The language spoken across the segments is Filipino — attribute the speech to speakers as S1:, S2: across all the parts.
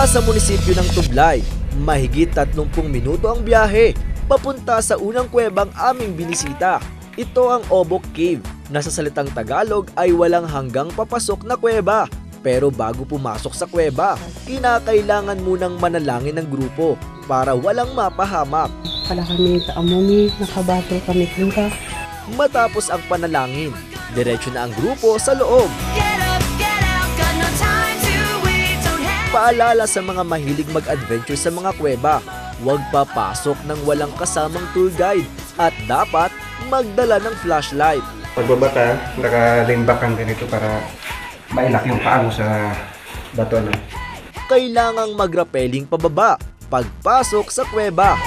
S1: Mula sa munisipyo ng Tublay, mahigit 30 minuto ang biyahe papunta sa unang kuwebang aming binisita. Ito ang Obok Cave na sa salitang Tagalog ay walang hanggang papasok na kuweba. Pero bago pumasok sa kuweba, kinakailangan munang manalangin ng grupo para walang mapahamak.
S2: Para kami kaamuni, nakabato kami kanta.
S1: Matapos ang panalangin, diretso na ang grupo sa loob. Paalala sa mga mahilig mag-adventure sa mga kuweba, huwag papasok ng walang kasamang tour guide at dapat magdala ng flashlight.
S3: Pagbaba ka, naka-lean-back kang ganito para mailak yung paa mo sa bato na.
S1: Kailangang mag-rappelling pababa pagpasok sa kuweba.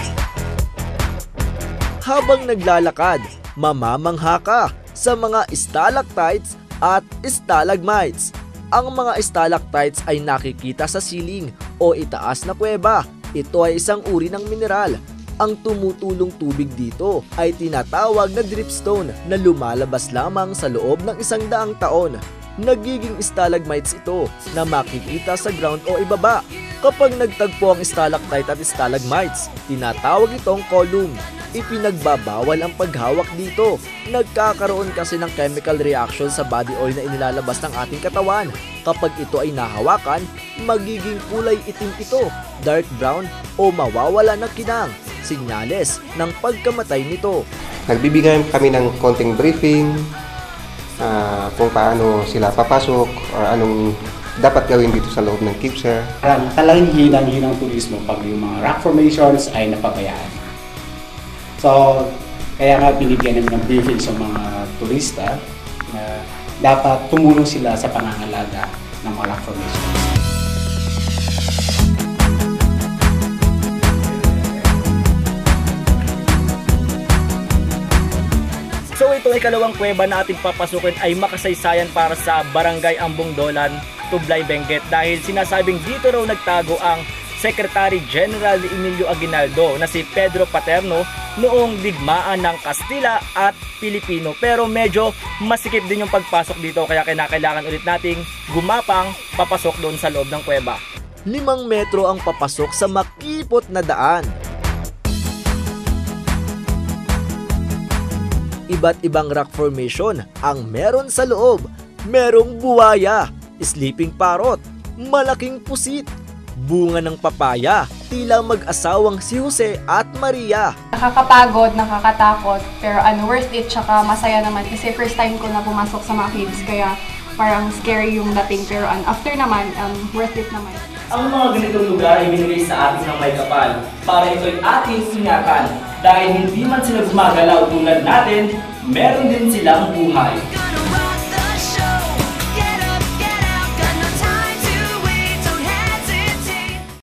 S1: Habang naglalakad, mamamangha ka sa mga stalactites at stalagmites. Ang mga stalactites ay nakikita sa siling o itaas na kuweba. Ito ay isang uri ng mineral. Ang tumutulong tubig dito ay tinatawag na dripstone na lumalabas lamang sa loob ng 100 taon. Nagiging stalagmites ito na makikita sa ground o ibaba. Kapag nagtagpo ang stalactite at stalagmites, tinatawag itong column. Ipinagbabawal ang paghawak dito. Nagkakaroon kasi ng chemical reaction sa body oil na inilalabas ng ating katawan. Kapag ito ay nahawakan, magiging kulay itim ito, dark brown o mawawala ng kinang. Sinyales ng pagkamatay nito.
S3: Nagbibigay kami ng konting briefing kung paano sila papasok o anong dapat gawin dito sa loob ng cave, sir.
S4: Talagang hinang turismo pag yung mga rock formations ay napabayaan. So, kaya nga binigyan namin ng briefing sa mga turista na dapat tumulong sila sa pangangalaga ng mga rock formations.
S5: So itong ikalawang kuweba na ating papasukin ay makasaysayan para sa Barangay Ambongdolan, Tublay, Benguet dahil sinasabing dito raw nagtago ang Secretary General ni Emilio Aguinaldo na si Pedro Paterno noong digmaan ng Kastila at Pilipino. Pero medyo masikip din yung pagpasok dito kaya kinakailangan ulit nating gumapang papasok doon sa loob ng kuweba.
S1: 5 metro ang papasok sa makipot na daan. Iba't ibang rock formation ang meron sa loob. Merong buwaya, sleeping parrot, malaking pusit, bunga ng papaya, tila mag-asawang si Jose at Maria.
S6: Nakakapagod, nakakatakot, pero worth it, tsaka masaya naman kasi first time ko na pumasok sa mga caves, kaya parang scary yung dating, pero after naman, worth it naman.
S5: Ang mga ganitong lugar ay binigay sa atin ng may kapal para ito'y ating ingatan dahil hindi man sila gumagalaw tulad natin, meron din silang buhay.